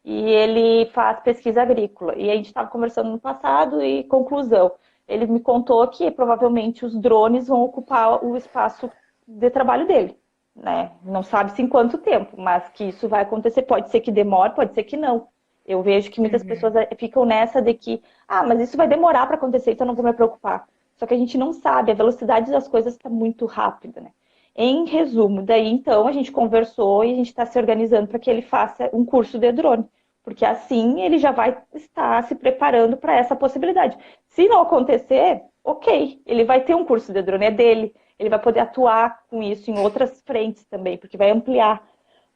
E ele faz pesquisa agrícola. E a gente estava conversando no passado e conclusão. Ele me contou que provavelmente os drones vão ocupar o espaço de trabalho dele. Né? Não sabe-se em quanto tempo, mas que isso vai acontecer. Pode ser que demore, pode ser que não. Eu vejo que muitas pessoas Uhum. ficam nessa de que, mas isso vai demorar para acontecer, então eu não vou me preocupar. Só que a gente não sabe, a velocidade das coisas está muito rápida, né? Em resumo, daí então a gente conversou e a gente está se organizando para que ele faça um curso de drone, porque assim ele já vai estar se preparando para essa possibilidade. Se não acontecer, ok, ele vai ter um curso de drone, é dele, ele vai poder atuar com isso em outras frentes também, porque vai ampliar.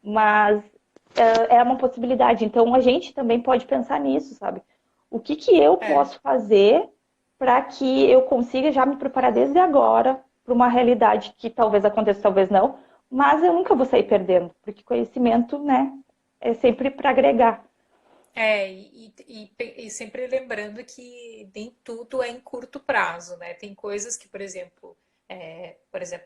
Mas é uma possibilidade. Então a gente também pode pensar nisso, sabe? O que eu É. posso fazer para que eu consiga já me preparar desde agora para uma realidade que talvez aconteça, talvez não, mas eu nunca vou sair perdendo, porque conhecimento, né, é sempre para agregar. E sempre lembrando que nem tudo é em curto prazo, né? Tem coisas que, por exemplo,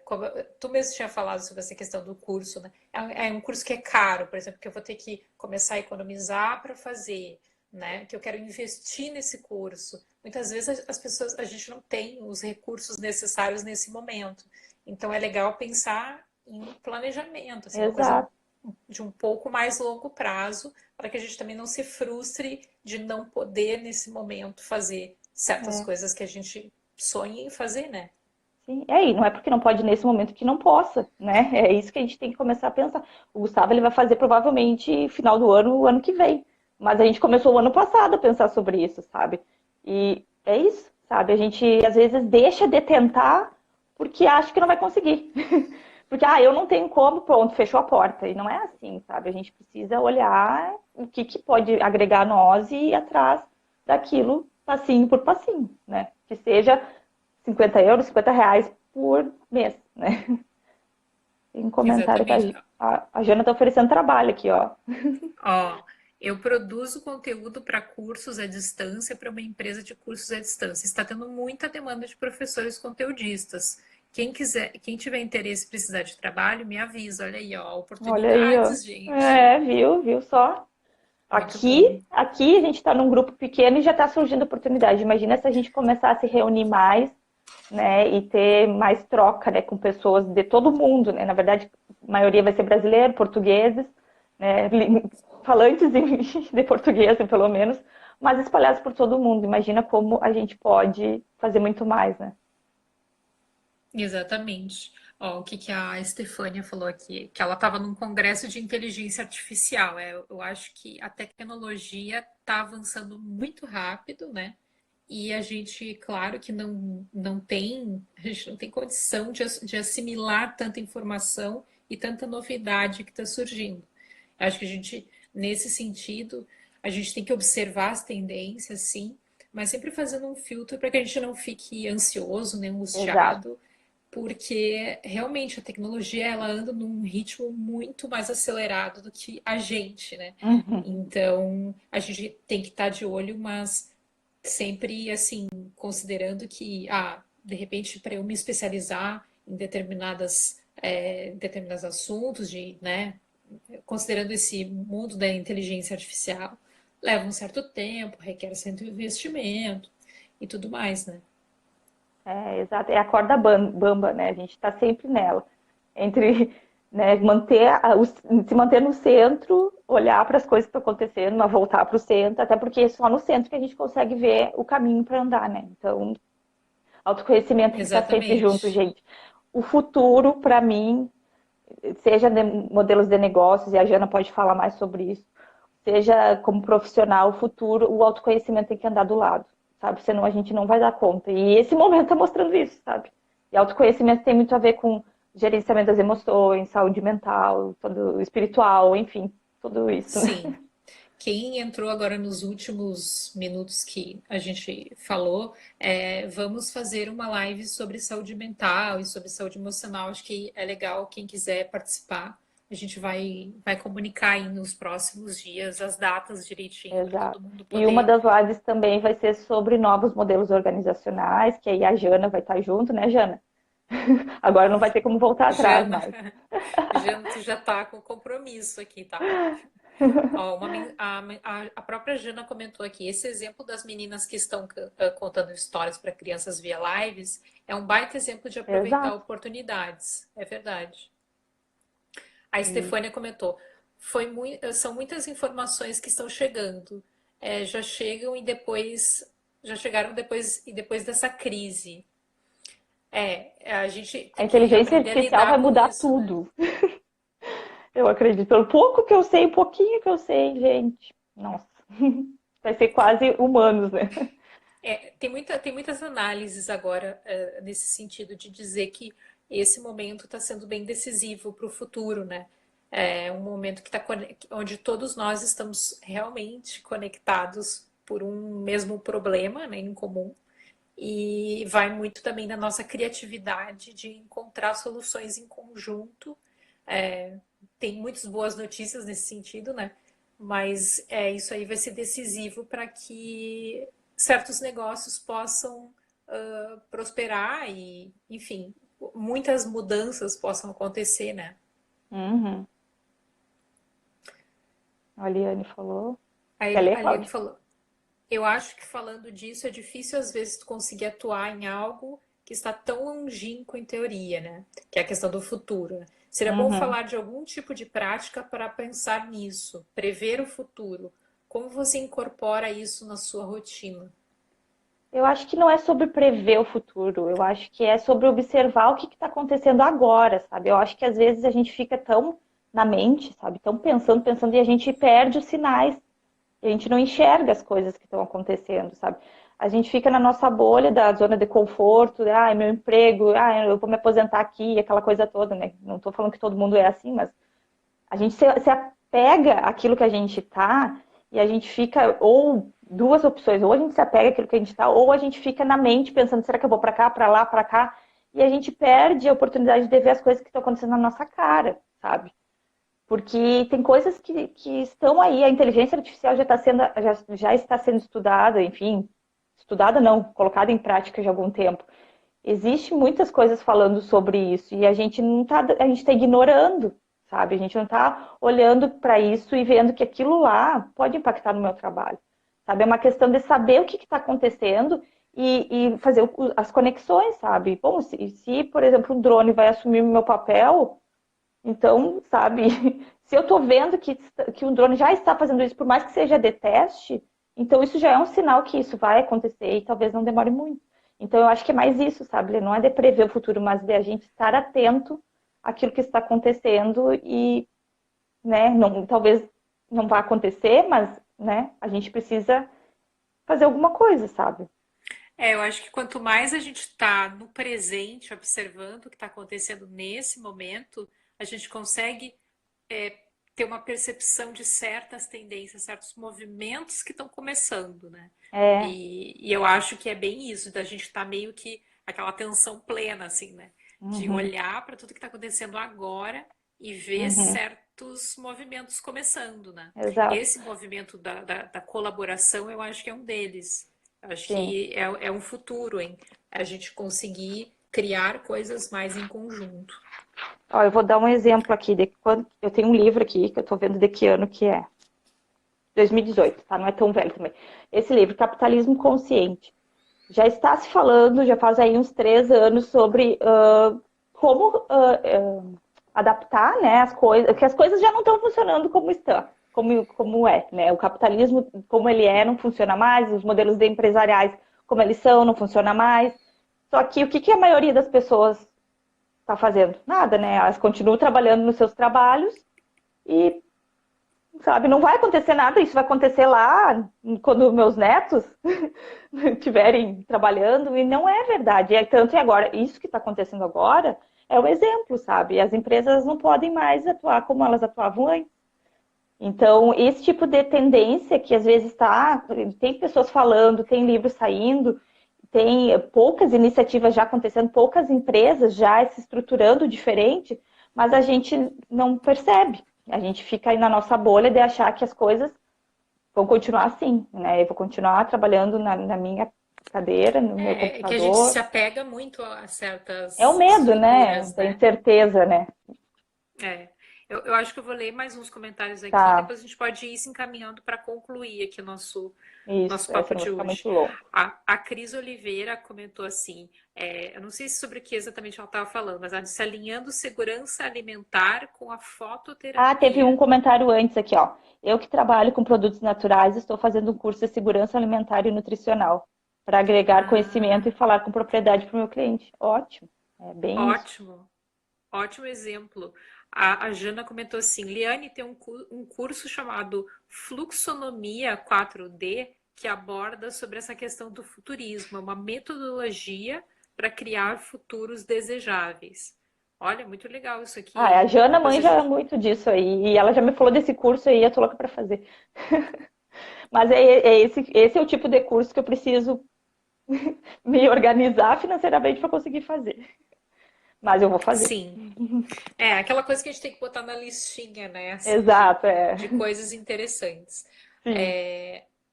como tu mesmo tinha falado sobre essa questão do curso, né? É um curso que é caro, por exemplo, que eu vou ter que começar a economizar para fazer, né? Que eu quero investir nesse curso. Muitas vezes as pessoas, a gente não tem os recursos necessários nesse momento. Então é legal pensar em planejamento, assim, uma coisa Exato. de um pouco mais longo prazo, para que a gente também não se frustre de não poder, nesse momento, fazer certas É, coisas que a gente sonha em fazer, né? sim. E não é porque não pode nesse momento que não possa, né? É isso que a gente tem que começar a pensar. O Gustavo ele vai fazer provavelmente final do ano, o ano que vem. Mas a gente começou o ano passado a pensar sobre isso, sabe? E é isso, sabe? A gente às vezes deixa de tentar porque acha que não vai conseguir. Porque, eu não tenho como, pronto, fechou a porta. E não é assim, sabe? A gente precisa olhar o que pode agregar a nós e ir atrás daquilo passinho por passinho, né? Que seja 50 euros, 50 reais por mês, né? Tem um comentário que Exatamente. a Jana está oferecendo trabalho aqui, ó. Ó, eu produzo conteúdo para cursos à distância para uma empresa de cursos à distância. Está tendo muita demanda de professores conteudistas. Quem quiser, quem tiver interesse e precisar de trabalho, me avisa. Olha aí, ó, Olha aí, ó. oportunidades, gente. É, viu só? Muito bom. Aqui a gente está num grupo pequeno e já está surgindo oportunidade. Imagina se a gente começar a se reunir mais, né, e ter mais troca, né, com pessoas de todo mundo, né? Na verdade, a maioria vai ser brasileiro, portugueses, né, falantes de português, pelo menos, mas espalhados por todo mundo. Imagina como a gente pode fazer muito mais, né? Exatamente. Ó, o que que a Estefânia falou aqui? Que ela estava num congresso de inteligência artificial. Eu acho que a tecnologia está avançando muito rápido, né? E a gente, claro que não tem, a gente não tem condição de assimilar tanta informação e tanta novidade que está surgindo. Acho que a gente, nesse sentido, a gente tem que observar as tendências, sim, mas sempre fazendo um filtro para que a gente não fique ansioso, nem Exato. angustiado, porque realmente a tecnologia ela anda num ritmo muito mais acelerado do que a gente, né? Uhum. Então, a gente tem que estar de olho, mas sempre assim, considerando que, de repente, para eu me especializar em determinados assuntos, né, considerando esse mundo da inteligência artificial, leva um certo tempo, requer certo investimento e tudo mais, né? É, exato. É a corda bamba, né? A gente está sempre nela. Entre, né, se manter no centro, olhar para as coisas que estão acontecendo, mas voltar para o centro, até porque é só no centro que a gente consegue ver o caminho para andar, né? Então, autoconhecimento tem que estar sempre junto, Exatamente. gente. O futuro, para mim, seja de modelos de negócios, e a Jana pode falar mais sobre isso, seja como profissional, o futuro, o autoconhecimento tem que andar do lado, sabe? Senão a gente não vai dar conta. E esse momento está mostrando isso, sabe? E autoconhecimento tem muito a ver com gerenciamento das emoções, saúde mental, todo espiritual, enfim, tudo isso, né? Sim. Quem entrou agora nos últimos minutos que a gente falou, vamos fazer uma live sobre saúde mental e sobre saúde emocional. Acho que é legal quem quiser participar. A gente vai comunicar aí nos próximos dias as datas direitinho para Exato. todo mundo E uma poder. das lives também vai ser sobre novos modelos organizacionais, que aí a Jana vai estar junto, né, Jana? Agora não vai ter como voltar atrás Jana, mais. Jana, tu já tá com compromisso aqui, tá? Ó, a própria Jana comentou aqui, esse exemplo das meninas que estão contando histórias para crianças via lives é um baita exemplo de aproveitar Exato. oportunidades. É verdade. A E Estefânia comentou, são muitas informações que estão chegando. Já chegam e depois, já chegaram depois dessa crise. A gente a tem que inteligência aprender a artificial vai lidar com mudar isso, né? tudo. Eu acredito. Pelo pouco que eu sei, o pouquinho que eu sei, gente. Nossa. Vai ser quase humanos, né? Tem muitas análises agora, nesse sentido de dizer que esse momento está sendo bem decisivo para o futuro, né? É um momento onde todos nós estamos realmente conectados por um mesmo problema, né, em comum, e vai muito também da nossa criatividade de encontrar soluções em conjunto. É, Tem muitas boas notícias nesse sentido, né? Mas isso aí vai ser decisivo para que certos negócios possam prosperar e, enfim, muitas mudanças possam acontecer, né? Uhum. A Liane falou. A Quer ler, a Liane Cláudia? falou, eu acho que falando disso é difícil às vezes tu conseguir atuar em algo que está tão longínquo em teoria, né? Que é a questão do futuro, né? Seria bom Uhum. falar de algum tipo de prática para pensar nisso, prever o futuro. Como você incorpora isso na sua rotina? Eu acho que não é sobre prever o futuro, eu acho que é sobre observar o que está acontecendo agora, sabe? Eu acho que às vezes a gente fica tão na mente, sabe? Tão pensando, pensando, e a gente perde os sinais. A gente não enxerga as coisas que estão acontecendo, sabe? A gente fica na nossa bolha da zona de conforto, ah, é meu emprego, ah, eu vou me aposentar aqui, aquela coisa toda, né? Não estou falando que todo mundo é assim, mas a gente se apega àquilo que a gente tá e a gente fica, ou duas opções, ou a gente se apega àquilo que a gente tá, ou a gente fica na mente pensando, será que eu vou para cá, para lá, para cá? E a gente perde a oportunidade de ver as coisas que estão acontecendo na nossa cara, sabe? Porque tem coisas que estão aí, a inteligência artificial já está sendo estudada, enfim, estudada não, colocada em prática já há algum tempo. Existem muitas coisas falando sobre isso e a gente não tá, a gente está ignorando, sabe? A gente não está olhando para isso e vendo que aquilo lá pode impactar no meu trabalho, sabe? É uma questão de saber o que está acontecendo e fazer as conexões, sabe? Bom, se, por exemplo, um drone vai assumir o meu papel, então, sabe, se eu estou vendo que um drone já está fazendo isso, por mais que seja de teste, então isso já é um sinal que isso vai acontecer e talvez não demore muito. Então, eu acho que é mais isso, sabe? Não é de prever o futuro, mas de a gente estar atento àquilo que está acontecendo e, né, não, talvez não vá acontecer, mas, né, a gente precisa fazer alguma coisa, sabe? Eu acho que quanto mais a gente está no presente, observando o que está acontecendo nesse momento, a gente consegue ter uma percepção de certas tendências, certos movimentos que estão começando, né? É, E eu acho que é bem isso, da gente estar meio que aquela atenção plena, assim, né? De uhum, olhar para tudo que está acontecendo agora e ver uhum, certos movimentos começando, né? exato, Esse movimento da colaboração, eu acho que é um deles. Eu acho sim. que é um futuro, hein? A gente conseguir criar coisas mais em conjunto. Ó, eu vou dar um exemplo aqui de quando eu tenho um livro aqui que eu estou vendo de que ano que é. 2018, tá? Não é tão velho também. Esse livro, Capitalismo Consciente, já está se falando, já faz aí uns 3 anos sobre como adaptar, né, as coisas, que as coisas já não estão funcionando como estão, como é, né? O capitalismo, como ele é, não funciona mais, os modelos de empresariais, como eles são, não funciona mais. Só que o que, que a maioria das pessoas está fazendo? Nada, né? Elas continuam trabalhando nos seus trabalhos e, sabe, não vai acontecer nada. Isso vai acontecer lá quando meus netos estiverem trabalhando e não é verdade. É tanto e agora, isso que está acontecendo agora é o exemplo, sabe? As empresas não podem mais atuar como elas atuavam antes. Então, esse tipo de tendência que às vezes está, tem pessoas falando, tem livros saindo, tem poucas iniciativas já acontecendo, poucas empresas já se estruturando diferente, mas a gente não percebe. A gente fica aí na nossa bolha de achar que as coisas vão continuar assim, né? Eu vou continuar trabalhando na minha cadeira, no meu É que a gente se computador. apega muito a É o certas medo, né? estruturas, Da né? incerteza, né? É. Eu acho que eu vou ler mais uns comentários aqui, Tá, depois a gente pode ir se encaminhando para concluir aqui o nosso isso, essa papo não vai de ficar hoje. muito longo. A Cris Oliveira comentou assim, eu não sei sobre o que exatamente ela estava falando, mas ela disse alinhando segurança alimentar com a Ah, teve um fototerapia. comentário antes aqui, ó. Eu que trabalho com produtos naturais, estou fazendo um curso de segurança alimentar e nutricional para agregar conhecimento e Ah, falar com propriedade para o meu cliente. Ótimo, é bem isso. ótimo. Ótimo exemplo. A Jana comentou assim: Liane tem um curso chamado Fluxonomia 4D que aborda sobre essa questão do futurismo, é uma metodologia para criar futuros desejáveis. Olha, muito legal isso aqui, Ah, a hein? Jana Depois a manja gente. muito disso aí, e ela já me falou desse curso aí, eu tô louca para fazer. Mas esse é o tipo de curso que eu preciso me organizar financeiramente para conseguir fazer. Mas eu vou fazer. Sim. É, aquela coisa que a gente tem que botar na listinha, né? Assim, Exato, de é. coisas interessantes. Sim.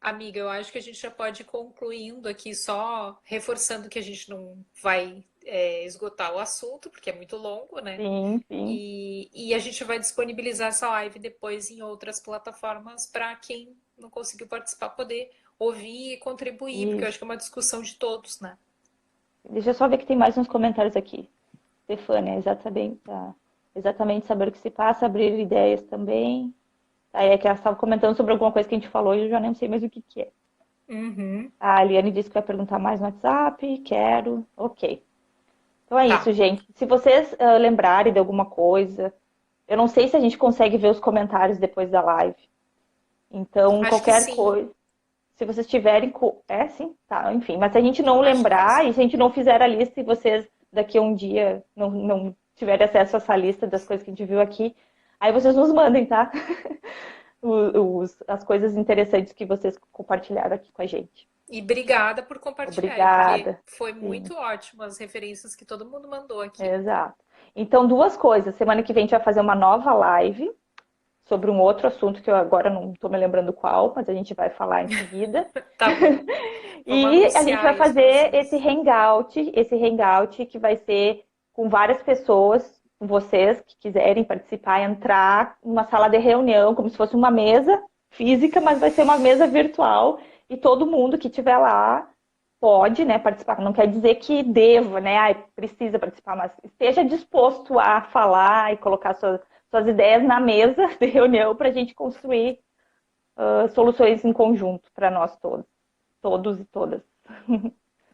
Amiga, eu acho que a gente já pode ir concluindo aqui, só reforçando que a gente não vai, esgotar o assunto, porque é muito longo, né? Sim, sim. E a gente vai disponibilizar essa live depois em outras plataformas para quem não conseguiu participar poder ouvir e contribuir, porque eu acho Isso. que é uma discussão de todos, né? Deixa eu só ver que tem mais uns comentários aqui. Stefânia, exatamente, tá. Exatamente saber o que se passa, abrir ideias também. Aí é que ela estava comentando sobre alguma coisa que a gente falou e eu já nem sei mais o que que é. Uhum. A Aliane disse que vai perguntar mais no WhatsApp. Quero. Ok. Então é isso, Tá. gente. Se vocês lembrarem de alguma coisa, eu não sei se a gente consegue ver os comentários depois da live. Então, Acho que qualquer sim. coisa, se vocês tiverem. É, sim, tá, enfim. Mas se a gente não Acho que lembrar e se a consegue. gente não fizer a lista e vocês daqui a um dia não tiverem acesso a essa lista das coisas que a gente viu aqui, aí vocês nos mandem, tá? As coisas interessantes que vocês compartilharam aqui com a gente. E obrigada por compartilhar, porque Obrigada. foi Sim, muito ótimo as referências que todo mundo mandou aqui. exato. Então, duas coisas. Semana que vem a gente vai fazer uma nova live sobre um outro assunto que eu agora não estou me lembrando qual, mas a gente vai falar em seguida. Tá bom. Vamos E a gente anunciar vai aí os fazer próximos. esse hangout que vai ser com várias pessoas. vocês que quiserem participar, entrar numa sala de reunião, como se fosse uma mesa física, mas vai ser uma mesa virtual e todo mundo que estiver lá pode, né, participar. Não quer dizer que deva, né, precisa participar, mas esteja disposto a falar e colocar suas ideias na mesa de reunião para a gente construir soluções em conjunto para nós todos e todas.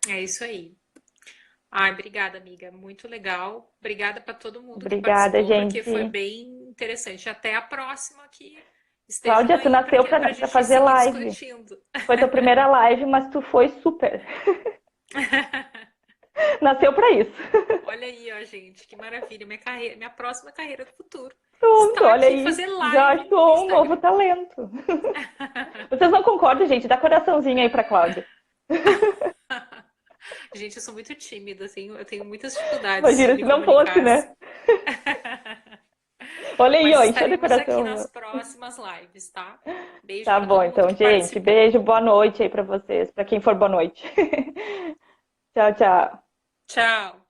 É isso aí. Ai, obrigada, amiga. Muito legal. Obrigada para todo mundo que Obrigada, participou, porque foi gente. bem interessante. Até a próxima que estejam Cláudia, tu aí nasceu para a para gente fazer seguir live. discutindo. Foi tua primeira live, mas tu foi super. Nasceu para isso. Olha aí, ó, gente, que maravilha. Minha carreira, minha próxima carreira do futuro. Pronto, Está olha aqui aí. fazer Já live no achou um novo Instagram. talento. Vocês não concordam, gente? Dá coraçãozinho aí para Cláudia. Gente, eu sou muito tímida, assim, eu tenho muitas dificuldades de Imagina me se não fosse, comunicar. né? Olha aí, Mas ó, encheu de estaremos aqui nas coração. próximas lives, tá? Beijo Tá para bom, todo mundo então, que gente. participou. Beijo, boa noite aí para vocês. Para quem for boa noite. Tchau, tchau. Tchau.